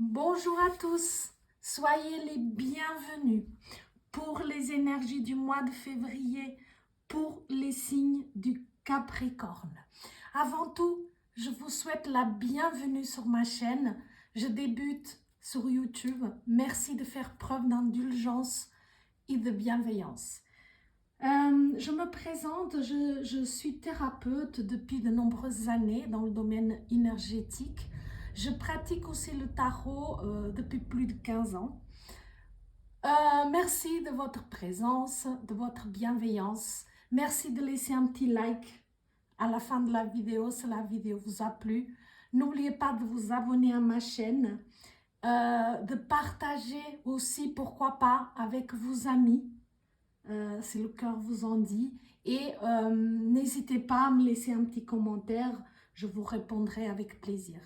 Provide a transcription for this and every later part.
Bonjour à tous, soyez les bienvenus pour les énergies du mois de février, pour les signes du Capricorne. Avant tout, je vous souhaite la bienvenue sur ma chaîne. Je débute sur YouTube. Merci de faire preuve d'indulgence et de bienveillance. Je me présente, je suis thérapeute depuis de nombreuses années dans le domaine énergétique. Je pratique aussi le tarot depuis plus de 15 ans. Merci de votre présence, de votre bienveillance. Merci de laisser un petit like à la fin de la vidéo si la vidéo vous a plu. N'oubliez pas de vous abonner à ma chaîne, de partager aussi, pourquoi pas, avec vos amis. Si le cœur vous en dit. Et n'hésitez pas à me laisser un petit commentaire, je vous répondrai avec plaisir.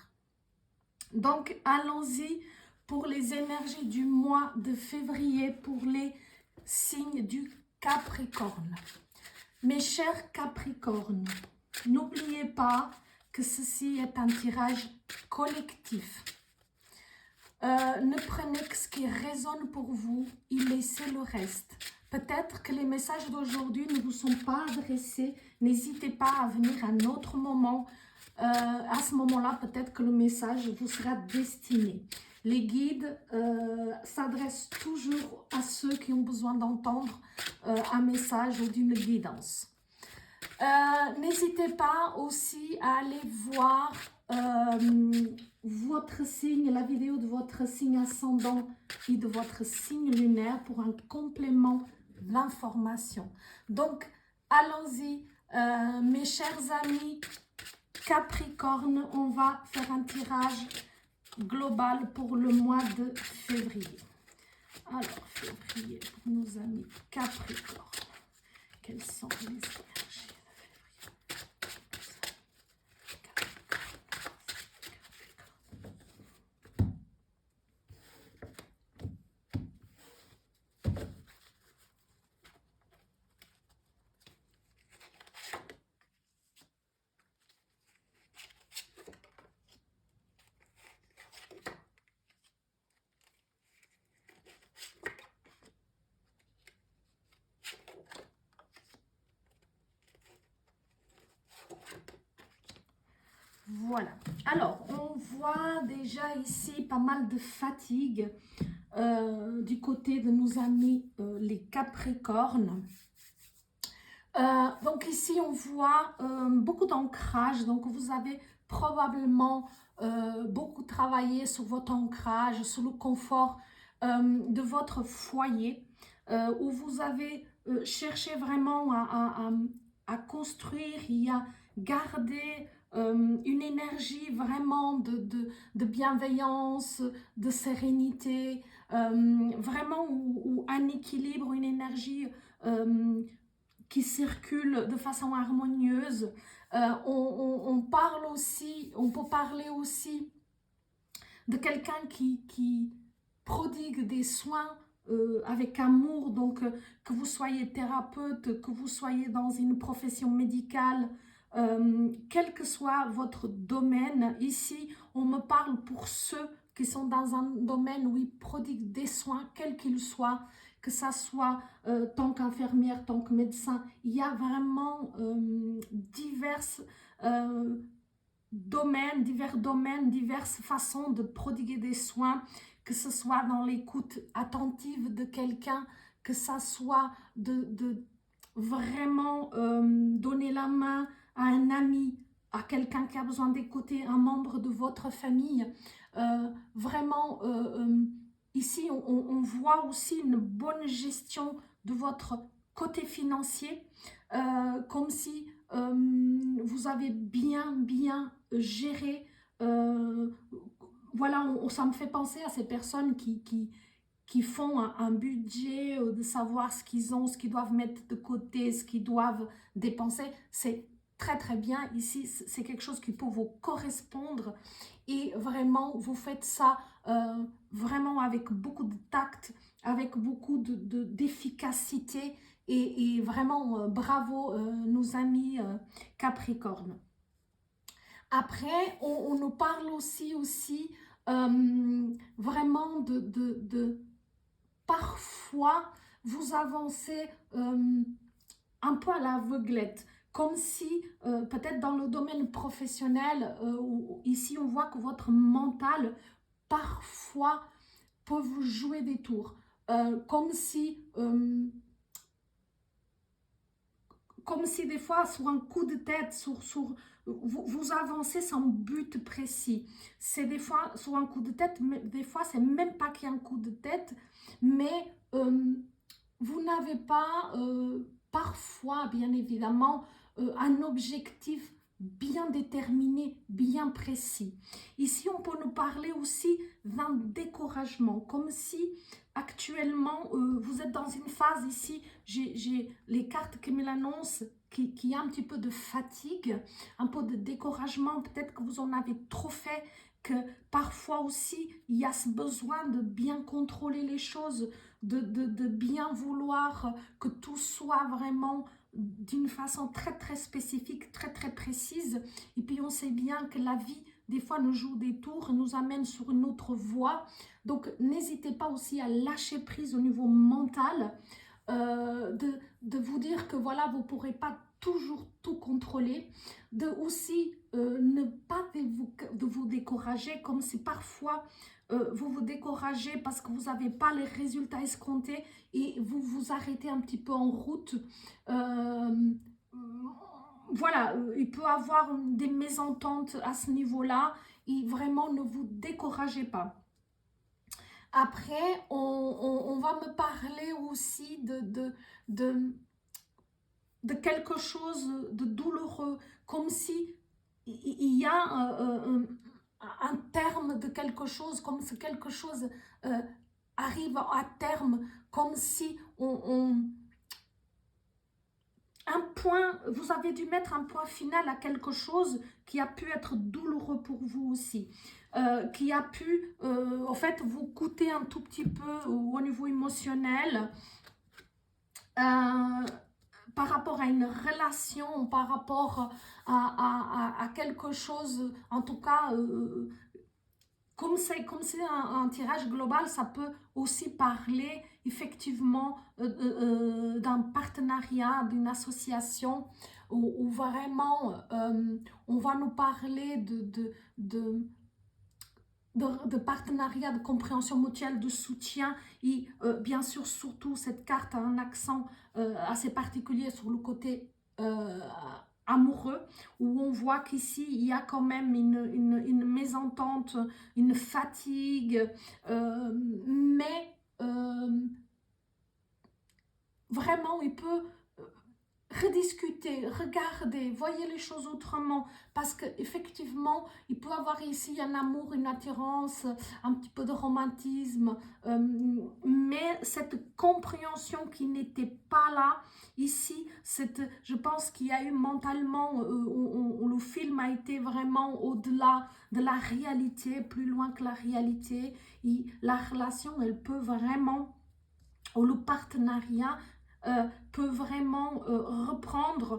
Donc, allons-y pour les énergies du mois de février, pour les signes du Capricorne. Mes chers Capricornes, n'oubliez pas que ceci est un tirage collectif. Ne prenez que ce qui résonne pour vous et laissez le reste. Peut-être que les messages d'aujourd'hui ne vous sont pas adressés. N'hésitez pas à venir à un autre moment. À ce moment-là, peut-être que le message vous sera destiné. Les guides s'adressent toujours à ceux qui ont besoin d'entendre un message ou d'une guidance. N'hésitez pas aussi à aller voir votre signe, la vidéo de votre signe ascendant et de votre signe lunaire pour un complément d'information. Donc, allons-y, mes chers amis Capricorne, on va faire un tirage global pour le mois de février. Alors, février pour nos amis Capricorne. Quelles sont les énergies? Voilà. Alors, on voit déjà ici pas mal de fatigue du côté de nos amis les Capricornes. Donc ici, on voit beaucoup d'ancrage. Donc, vous avez probablement beaucoup travaillé sur votre ancrage, sur le confort de votre foyer, où vous avez cherché vraiment à construire et à garder une énergie vraiment de bienveillance, de sérénité, vraiment où un équilibre, une énergie qui circule de façon harmonieuse. On parle aussi, on peut parler aussi de quelqu'un qui prodigue des soins avec amour, donc que vous soyez thérapeute, que vous soyez dans une profession médicale, quel que soit votre domaine. Ici, on me parle pour ceux qui sont dans un domaine où ils prodiguent des soins, quels qu'ils soient, que ça soit tant qu'infirmière, tant que médecin. Il y a vraiment divers domaines, diverses façons de prodiguer des soins, que ce soit dans l'écoute attentive de quelqu'un, que ça soit de vraiment donner la main à un ami, à quelqu'un qui a besoin d'écouter, un membre de votre famille. Vraiment, ici, on voit aussi une bonne gestion de votre côté financier, comme si vous avez bien géré. Voilà, ça me fait penser à ces personnes qui font un budget, de savoir ce qu'ils ont, ce qu'ils doivent mettre de côté, ce qu'ils doivent dépenser. C'est très bien. Ici, c'est quelque chose qui peut vous correspondre et vraiment, vous faites ça vraiment avec beaucoup de tact, avec beaucoup d'efficacité et vraiment bravo nos amis Capricorne. Après, on nous parle aussi vraiment parfois vous avancez un peu à l'aveuglette, comme si peut-être dans le domaine professionnel, ici on voit que votre mental parfois peut vous jouer des tours, comme si des fois sur un coup de tête, vous avancez sans but précis. C'est des fois sur un coup de tête, mais des fois c'est même pas qu'il y a un coup de tête, mais vous n'avez pas parfois, bien évidemment, un objectif bien déterminé, bien précis. Ici, on peut nous parler aussi d'un découragement, comme si actuellement, vous êtes dans une phase ici, j'ai les cartes qui me l'annoncent, qui a un petit peu de fatigue, un peu de découragement, peut-être que vous en avez trop fait, que parfois aussi, il y a ce besoin de bien contrôler les choses, de bien vouloir que tout soit vraiment d'une façon très très spécifique, très très précise. Et puis on sait bien que la vie, des fois, nous joue des tours, nous amène sur une autre voie. Donc n'hésitez pas aussi à lâcher prise au niveau mental, de vous dire que voilà, vous ne pourrez pas toujours tout contrôler, de aussi ne pas de vous décourager, comme si parfois vous vous découragez parce que vous n'avez pas les résultats escomptés et vous vous arrêtez un petit peu en route. Voilà, il peut y avoir des mésententes à ce niveau-là et vraiment ne vous découragez pas. Après, on va me parler aussi de quelque chose de douloureux, comme si il y a un terme de quelque chose, comme si quelque chose arrive à terme, comme si un point, vous avez dû mettre un point final à quelque chose qui a pu être douloureux pour vous aussi, qui a pu, en fait, vous coûter un tout petit peu au niveau émotionnel, par rapport à une relation, par rapport à quelque chose, en tout cas, comme c'est un tirage global, ça peut aussi parler effectivement d'un partenariat, d'une association où vraiment on va nous parler de partenariat, de compréhension mutuelle, de soutien et bien sûr surtout cette carte a un accent assez particulier sur le côté amoureux, où on voit qu'ici il y a quand même une mésentente, une fatigue, mais vraiment il peut rediscuter, regardez, voyez les choses autrement, parce qu'effectivement, il peut y avoir ici un amour, une attirance, un petit peu de romantisme, mais cette compréhension qui n'était pas là, ici, je pense qu'il y a eu mentalement, le film a été vraiment au-delà de la réalité, plus loin que la réalité, et la relation, elle peut vraiment, ou le partenariat, peut vraiment reprendre,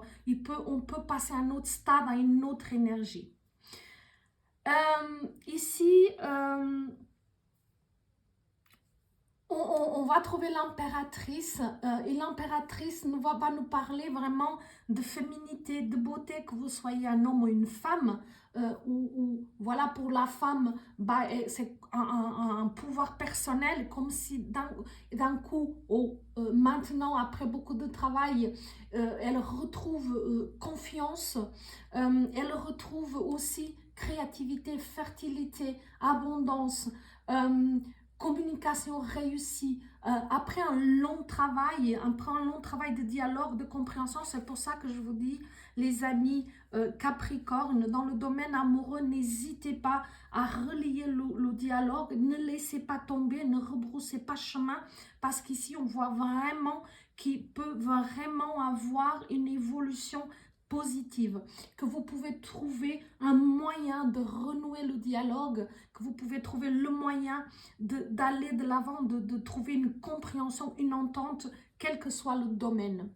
on peut passer à un autre stade, à une autre énergie. Ici, on va trouver l'impératrice et l'impératrice ne va pas nous parler vraiment de féminité, de beauté, que vous soyez un homme ou une femme, ou voilà, pour la femme, bah, c'est un pouvoir personnel, comme si d'un coup, maintenant, après beaucoup de travail, elle retrouve confiance, elle retrouve aussi créativité, fertilité, abondance, communication réussie, après un long travail, de dialogue, de compréhension. C'est pour ça que je vous dis, les amis Capricorne, dans le domaine amoureux, n'hésitez pas à relier le dialogue, ne laissez pas tomber, ne rebroussez pas chemin, parce qu'ici on voit vraiment qu'il peut vraiment avoir une évolution positive, que vous pouvez trouver un moyen de renouer le dialogue, que vous pouvez trouver le moyen d'aller de l'avant, de trouver une compréhension, une entente, quel que soit le domaine.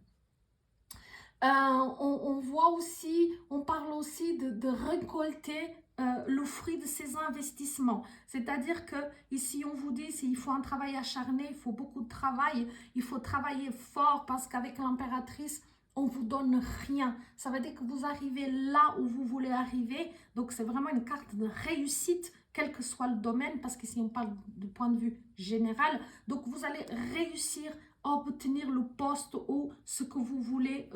On voit aussi, on parle aussi de récolter le fruit de ses investissements. C'est-à-dire que ici on vous dit s'il faut un travail acharné, il faut beaucoup de travail, il faut travailler fort parce qu'avec l'impératrice, on vous donne rien. Ça veut dire que vous arrivez là où vous voulez arriver. Donc c'est vraiment une carte de réussite, quel que soit le domaine, parce qu'ici on parle du point de vue général. Donc vous allez réussir à obtenir le poste ou ce que vous voulez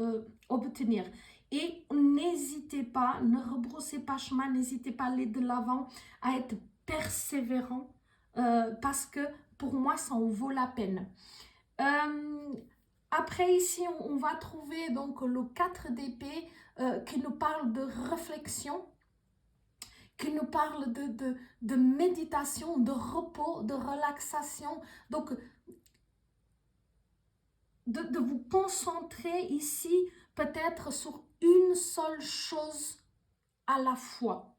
obtenir. Et n'hésitez pas, ne rebroussez pas chemin, n'hésitez pas à aller de l'avant, à être persévérant, parce que pour moi, ça en vaut la peine. Après, ici, on va trouver donc le 4 d'épée qui nous parle de réflexion, qui nous parle de méditation, de repos, de relaxation. Donc, de vous concentrer ici peut-être sur une seule chose à la fois.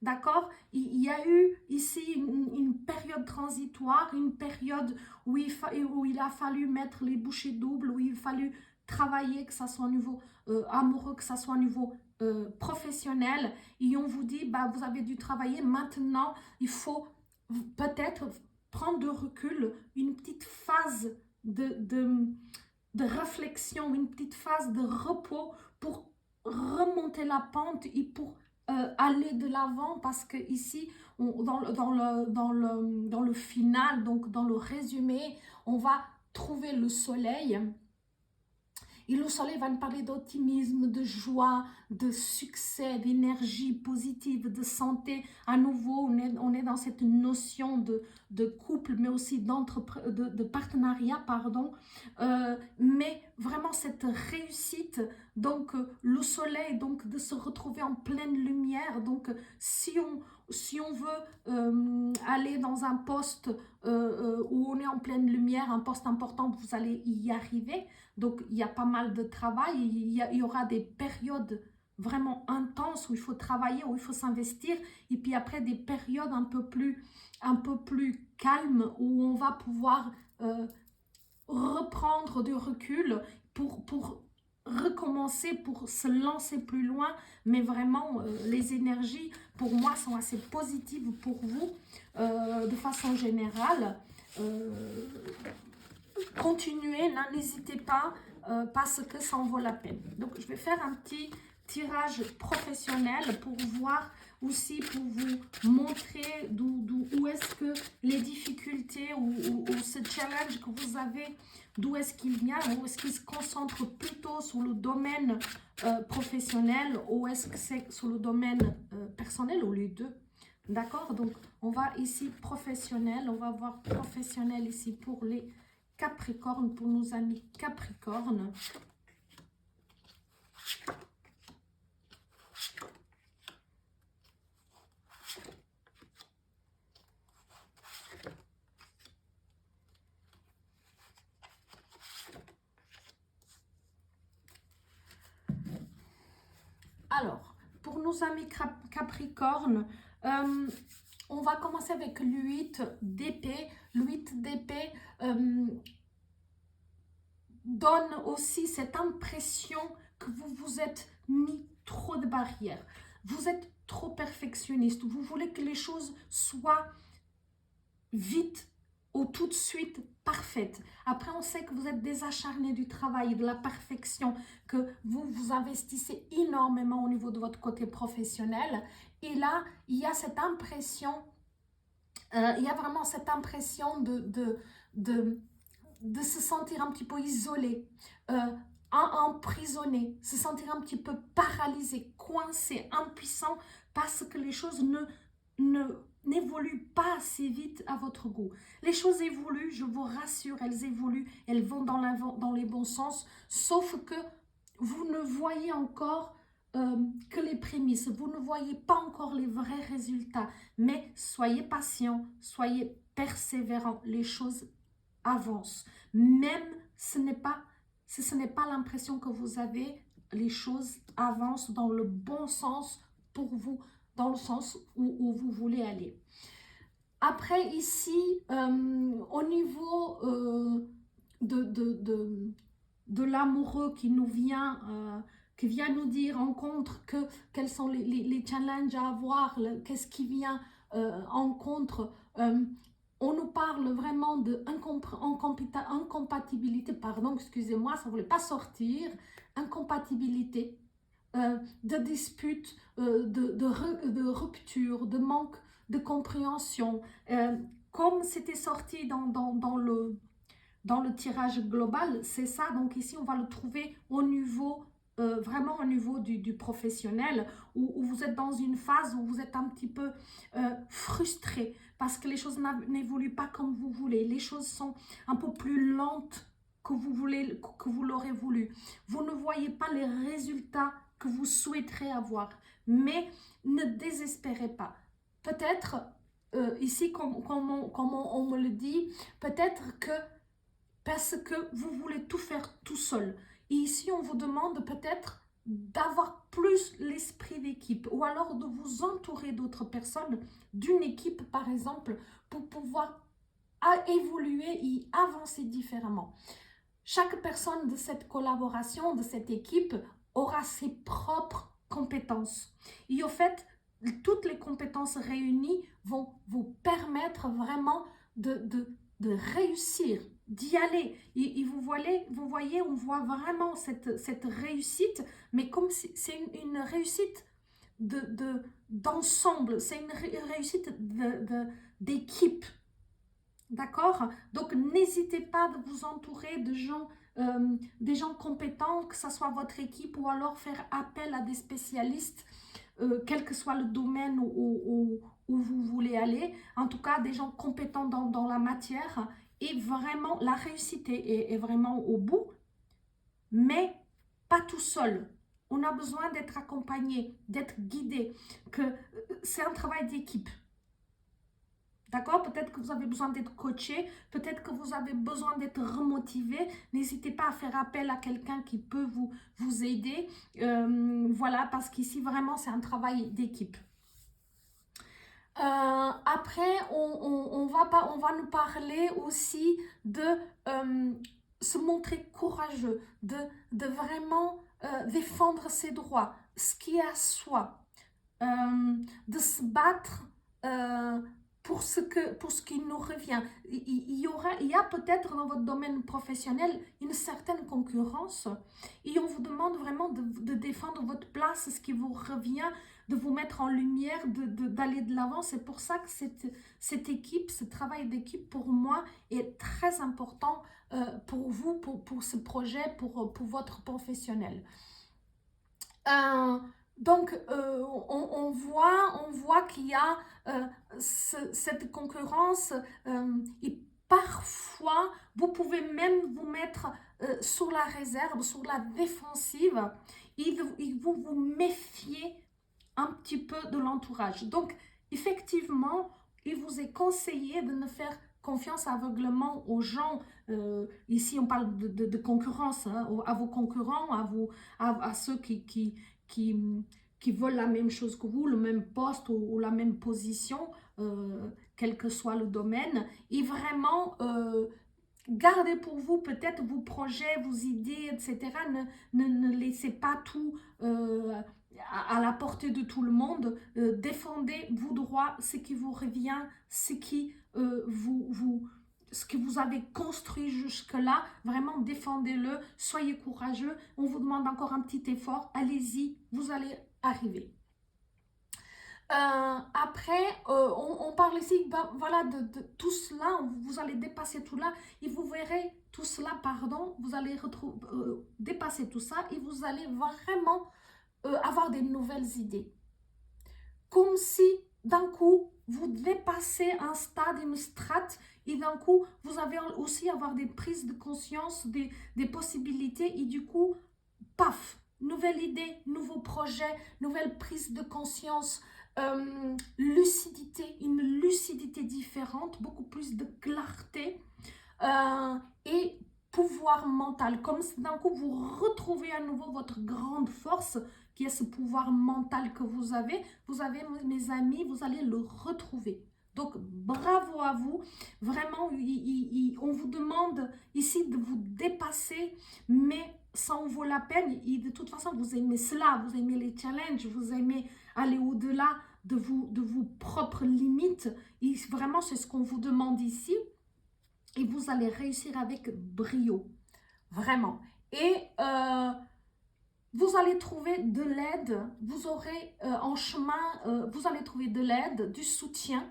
D'accord? Il y a eu ici une période transitoire, une période où il a fallu mettre les bouchées doubles, où il a fallu travailler, que ce soit au niveau amoureux, que ce soit au niveau professionnel. Et on vous dit, bah, vous avez dû travailler, maintenant il faut peut-être prendre de recul, une petite phase de réflexion, une petite phase de repos pour remonter la pente et pour aller de l'avant, parce que ici, dans le final, donc dans le résumé, on va trouver le soleil. Et le soleil va nous parler d'optimisme, de joie, de succès, d'énergie positive, de santé. À nouveau, on est dans cette notion de couple, mais aussi de partenariat, pardon. Mais vraiment cette réussite, donc le soleil, donc de se retrouver en pleine lumière. Donc si on veut aller dans un poste où on est en pleine lumière, un poste important, vous allez y arriver. Donc, il y a pas mal de travail, il y aura des périodes vraiment intenses où il faut travailler, où il faut s'investir, et puis après des périodes un peu plus calmes où on va pouvoir reprendre du recul pour recommencer, pour se lancer plus loin. Mais vraiment, les énergies, pour moi, sont assez positives pour vous, de façon générale. Continuez, n'hésitez pas, parce que ça en vaut la peine. Donc je vais faire un petit tirage professionnel pour voir aussi, pour vous montrer où est-ce que les difficultés ou ce challenge que vous avez, d'où est-ce qu'il vient, ou est-ce qu'il se concentre plutôt sur le domaine professionnel, ou est-ce que c'est sur le domaine personnel, ou les deux. D'accord? Donc on va ici professionnel, on va voir professionnel ici pour les Capricorne, pour nos amis Capricorne. Alors, pour nos amis Capricorne, on va commencer avec l'8 d'épée. L'8 d'épée donne aussi cette impression que vous vous êtes mis trop de barrières. Vous êtes trop perfectionniste. Vous voulez que les choses soient vite ou tout de suite parfaites. Après, on sait que vous êtes des acharnés du travail, de la perfection, que vous vous investissez énormément au niveau de votre côté professionnel. Et là, il y a cette impression, il y a vraiment cette impression de se sentir un petit peu isolé, emprisonné, se sentir un petit peu paralysé, coincé, impuissant, parce que les choses n'évoluent pas assez vite à votre goût. Les choses évoluent, je vous rassure, elles évoluent, elles vont dans les bons sens, sauf que vous ne voyez encore que les prémices, vous ne voyez pas encore les vrais résultats, mais soyez patient, soyez persévérant, les choses avancent. Même si ce n'est pas l'impression que vous avez, les choses avancent dans le bon sens pour vous, dans le sens où vous voulez aller. Après, ici, au niveau de l'amoureux qui nous vient qui vient nous dire en contre quels sont les challenges à avoir, qu'est-ce qui vient en contre. On nous parle vraiment de incompatibilité, pardon, excusez-moi, ça ne voulait pas sortir, incompatibilité, de disputes, de rupture, de manque de compréhension. Comme c'était sorti dans le tirage global, c'est ça. Donc ici, on va le trouver au niveau, vraiment au niveau du professionnel, où vous êtes dans une phase où vous êtes un petit peu frustré parce que les choses n'évoluent pas comme vous voulez. Les choses sont un peu plus lentes que vous l'aurez voulu. Vous ne voyez pas les résultats que vous souhaiterez avoir. Mais ne désespérez pas. Peut-être, ici, comme on me le dit, peut-être que parce que vous voulez tout faire tout seul. Et ici, on vous demande peut-être d'avoir plus l'esprit d'équipe ou alors de vous entourer d'autres personnes, d'une équipe par exemple, pour pouvoir évoluer et avancer différemment. Chaque personne de cette collaboration, de cette équipe, aura ses propres compétences. Et au fait, toutes les compétences réunies vont vous permettre vraiment de réussir, d'y aller. Et vous voyez, on voit vraiment cette réussite, mais comme si c'est une réussite d'ensemble, c'est une réussite d'équipe. D'accord? Donc, n'hésitez pas de vous entourer de gens, des gens compétents, que ce soit votre équipe ou alors faire appel à des spécialistes, quel que soit le domaine où vous voulez aller. En tout cas, des gens compétents dans la matière. Et vraiment, la réussite est vraiment au bout, mais pas tout seul. On a besoin d'être accompagné, d'être guidé, que c'est un travail d'équipe. D'accord? Peut-être que vous avez besoin d'être coaché, peut-être que vous avez besoin d'être remotivé. N'hésitez pas à faire appel à quelqu'un qui peut vous aider. Voilà, parce qu'ici, vraiment, c'est un travail d'équipe. Après, on va nous parler aussi de se montrer courageux, de vraiment défendre ses droits, ce qui est à soi, de se battre pour ce qui nous revient. Il y a peut-être dans votre domaine professionnel une certaine concurrence et on vous demande vraiment de défendre votre place, ce qui vous revient, de vous mettre en lumière, d'aller de l'avant. C'est pour ça que cette équipe, ce travail d'équipe pour moi est très important pour vous, pour ce projet, pour votre professionnel. Donc, on voit qu'il y a cette concurrence et parfois, vous pouvez même vous mettre sur la réserve, sur la défensive et vous méfiez un petit peu de l'entourage. Donc, effectivement, il vous est conseillé de ne faire confiance aveuglement aux gens. Ici, on parle de concurrence, hein, à vos concurrents, à ceux qui veulent la même chose que vous, le même poste ou la même position, quel que soit le domaine. Et vraiment, gardez pour vous peut-être vos projets, vos idées, etc. Ne laissez pas tout à la portée de tout le monde. Défendez vos droits, ce qui vous revient, ce que vous avez construit jusque-là. Vraiment, défendez-le, soyez courageux. On vous demande encore un petit effort. Allez-y, vous allez arriver. Après, on parle ici voilà, de tout cela, vous allez dépasser tout là et vous verrez tout cela, pardon, vous allez dépasser tout ça et vous allez vraiment avoir des nouvelles idées. Comme si d'un coup, vous dépassez un stade, une strate et d'un coup, vous allez aussi avoir des prises de conscience, des possibilités et du coup, paf, nouvelle idée, nouveau projet, nouvelle prise de conscience, lucidité, une lucidité différente, beaucoup plus de clarté et pouvoir mental, comme si d'un coup vous retrouvez à nouveau votre grande force qui est ce pouvoir mental que vous avez, mes amis, vous allez le retrouver. Donc, bravo à vous. Vraiment, on vous demande ici de vous dépasser, mais ça en vaut la peine. Et de toute façon, vous aimez cela, vous aimez les challenges, vous aimez aller au-delà de vos propres limites. Et vraiment, c'est ce qu'on vous demande ici. Et vous allez réussir avec brio. Vraiment. Et vous allez trouver de l'aide. Vous aurez en chemin, vous allez trouver de l'aide, du soutien.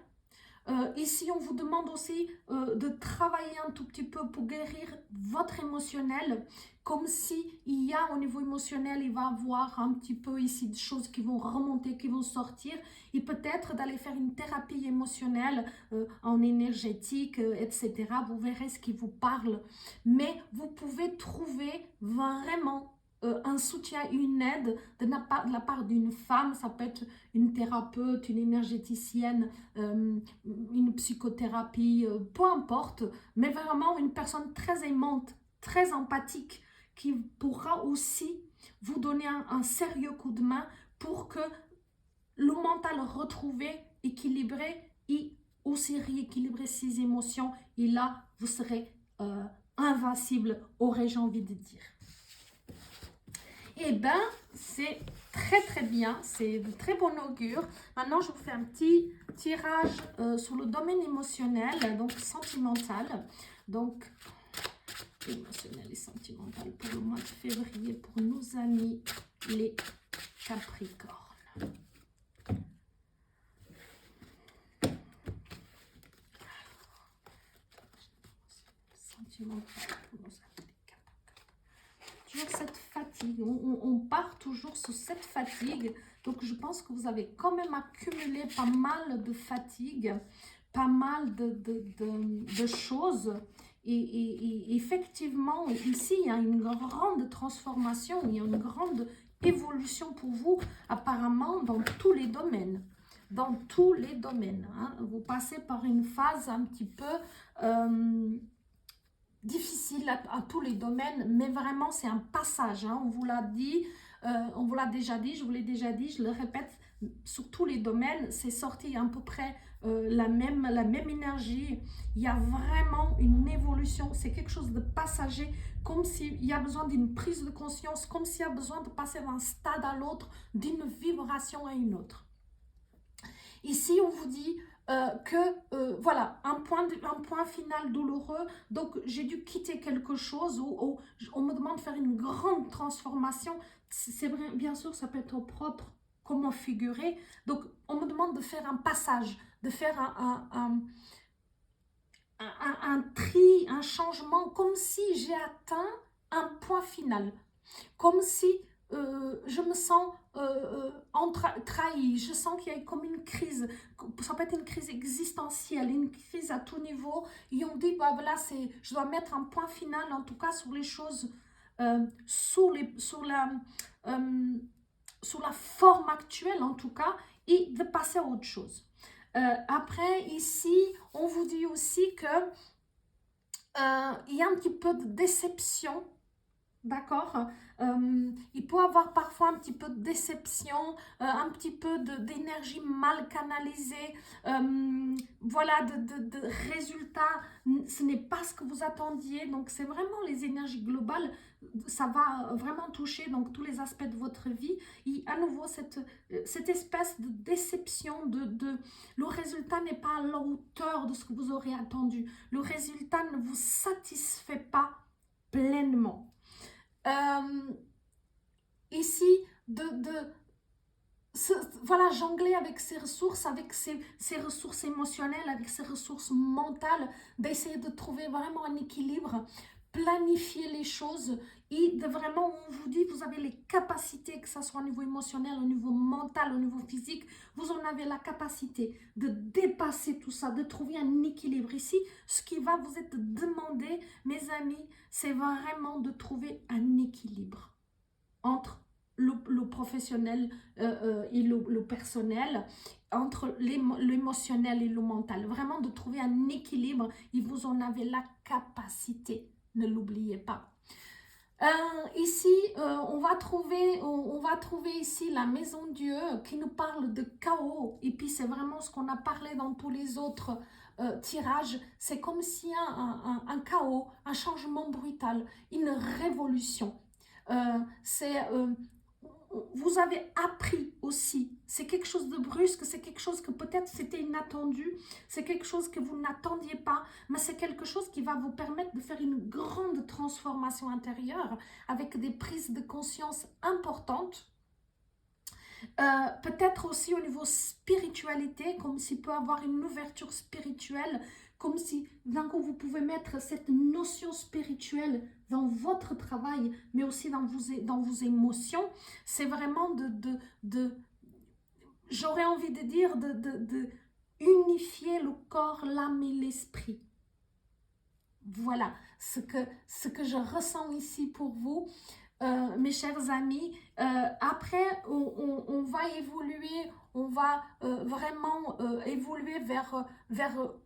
Ici, on vous demande aussi de travailler un tout petit peu pour guérir votre émotionnel, comme si il y a au niveau émotionnel, il va y avoir un petit peu ici des choses qui vont remonter, qui vont sortir, et peut-être d'aller faire une thérapie émotionnelle en énergétique, etc. Vous verrez ce qui vous parle, mais vous pouvez trouver vraiment un soutien, une aide de la part d'une femme. Ça peut être une thérapeute, une énergéticienne, une psychothérapie, peu importe, mais vraiment une personne très aimante, très empathique, qui pourra aussi vous donner un sérieux coup de main pour que le mental retrouvé, équilibré et aussi rééquilibrer ses émotions. Et là, vous serez invincible, aurais-je envie de dire. Eh bien, c'est très très bien, c'est de très bon augure. Maintenant, je vous fais un petit tirage sur le domaine émotionnel, donc sentimental. Donc, émotionnel et sentimental pour le mois de février pour nos amis les Capricornes. Sentimental pour nos amis. Cette fatigue, on part toujours sur cette fatigue, donc je pense que vous avez quand même accumulé pas mal de fatigue, pas mal de choses, et effectivement ici il y a une grande transformation, il y a une grande évolution pour vous apparemment dans tous les domaines. Dans tous les domaines, hein. Vous passez par une phase un petit peu difficile à tous les domaines, mais vraiment c'est un passage, hein. On vous l'a dit, on vous l'a déjà dit, je vous l'ai déjà dit, je le répète, sur tous les domaines, c'est sorti à peu près la même énergie. Il y a vraiment une évolution, c'est quelque chose de passager, comme s'il y a besoin d'une prise de conscience, comme s'il y a besoin de passer d'un stade à l'autre, d'une vibration à une autre. Ici, on vous dit voilà, un point final douloureux, donc j'ai dû quitter quelque chose, ou on me demande de faire une grande transformation. C'est vrai, bien sûr, ça peut être propre, comment figurer. Donc, on me demande de faire un passage, de faire un tri, un changement, comme si j'ai atteint un point final, comme si je me sens trahie, je sens qu'il y a comme une crise, ça peut être une crise existentielle, une crise à tout niveau, et on dit, bah voilà, je dois mettre un point final, en tout cas sur les choses, sur la forme actuelle en tout cas, et de passer à autre chose. Après, ici, on vous dit aussi que il y a un petit peu de déception. D'accord, il peut avoir parfois un petit peu de déception, un petit peu d'énergie mal canalisée, voilà, de résultats, ce n'est pas ce que vous attendiez. Donc c'est vraiment les énergies globales, ça va vraiment toucher donc tous les aspects de votre vie. Et à nouveau cette espèce de déception, le résultat n'est pas à la hauteur de ce que vous aurez attendu, le résultat ne vous satisfait pas pleinement. Ici, voilà, jongler avec ses ressources, avec ses ressources émotionnelles, avec ses ressources mentales, d'essayer de trouver vraiment un équilibre, planifier les choses, et de vraiment, on vous dit, vous avez les capacités, que ce soit au niveau émotionnel, au niveau mental, au niveau physique, vous en avez la capacité de dépasser tout ça, de trouver un équilibre. Ici, ce qui va vous être demandé, mes amis, c'est vraiment de trouver un équilibre entre le professionnel et le personnel, entre l'émotionnel et le mental. Vraiment de trouver un équilibre, et vous en avez la capacité, ne l'oubliez pas. Ici, on va trouver ici la maison Dieu qui nous parle de chaos. Et puis, c'est vraiment ce qu'on a parlé dans tous les autres tirages. C'est comme s'il y a un chaos, un changement brutal, une révolution. Vous avez appris aussi. C'est quelque chose de brusque, c'est quelque chose que peut-être c'était inattendu, c'est quelque chose que vous n'attendiez pas, mais c'est quelque chose qui va vous permettre de faire une grande transformation intérieure avec des prises de conscience importantes. Peut-être aussi au niveau spiritualité, comme s'il peut y avoir une ouverture spirituelle, comme si d'un coup vous pouvez mettre cette notion spirituelle dans votre travail, mais aussi dans vos émotions. C'est vraiment j'aurais envie de dire, de unifier le corps, l'âme et l'esprit. Voilà ce que je ressens ici pour vous. Mes chers amis, après on va évoluer, on va vraiment évoluer vers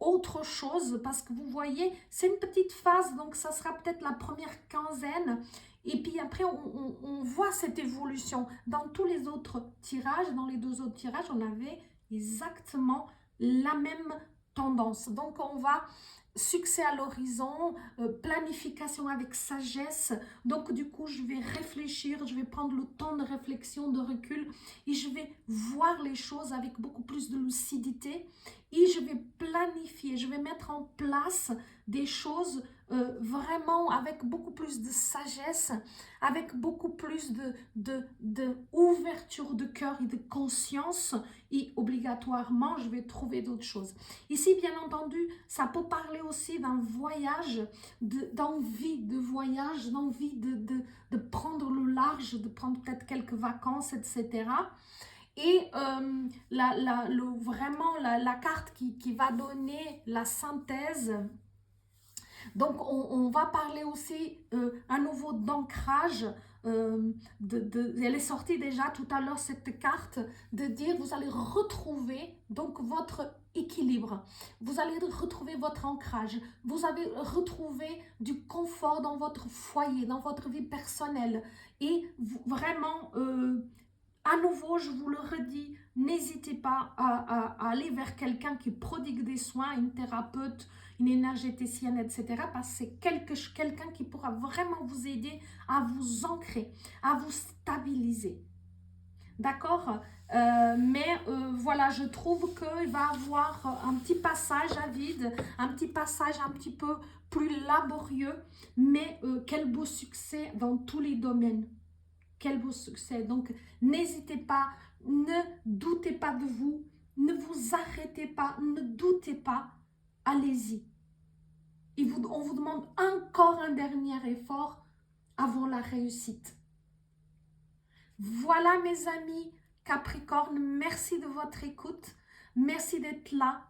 autre chose, parce que vous voyez, c'est une petite phase, donc ça sera peut-être la première quinzaine, et puis après on voit cette évolution. Dans tous les autres tirages, dans les 2 autres tirages, on avait exactement la même tendance. Donc on va succès à l'horizon, planification avec sagesse. Donc du coup, je vais réfléchir, je vais prendre le temps de réflexion, de recul, et je vais voir les choses avec beaucoup plus de lucidité, et je vais planifier, je vais mettre en place des choses vraiment avec beaucoup plus de sagesse, avec beaucoup plus de ouverture de cœur et de conscience, et obligatoirement, je vais trouver d'autres choses. Ici, bien entendu, ça peut parler aussi d'un voyage, d'envie de voyage, d'envie de prendre le large, de prendre peut-être quelques vacances, etc. Et vraiment la carte qui va donner la synthèse. Donc, on va parler aussi à nouveau d'ancrage. Elle est sortie déjà tout à l'heure, cette carte, de dire vous allez retrouver donc votre équilibre. Vous allez retrouver votre ancrage. Vous allez retrouver du confort dans votre foyer, dans votre vie personnelle. Et vraiment, à nouveau, je vous le redis, n'hésitez pas à aller vers quelqu'un qui prodigue des soins, une thérapeute, une énergéticienne, etc. Parce que c'est quelqu'un qui pourra vraiment vous aider à vous ancrer, à vous stabiliser. D'accord? Voilà, je trouve qu'il va y avoir un petit passage à vide, un petit passage un petit peu plus laborieux, mais quel beau succès dans tous les domaines. Quel beau succès. Donc, n'hésitez pas, ne doutez pas de vous, ne vous arrêtez pas, ne doutez pas, allez-y. On vous demande encore un dernier effort avant la réussite. Voilà mes amis Capricorne, merci de votre écoute, merci d'être là,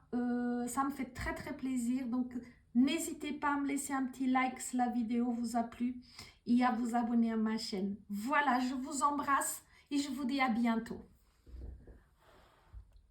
ça me fait très très plaisir. Donc, n'hésitez pas à me laisser un petit like si la vidéo vous a plu et à vous abonner à ma chaîne. Voilà, je vous embrasse et je vous dis à bientôt.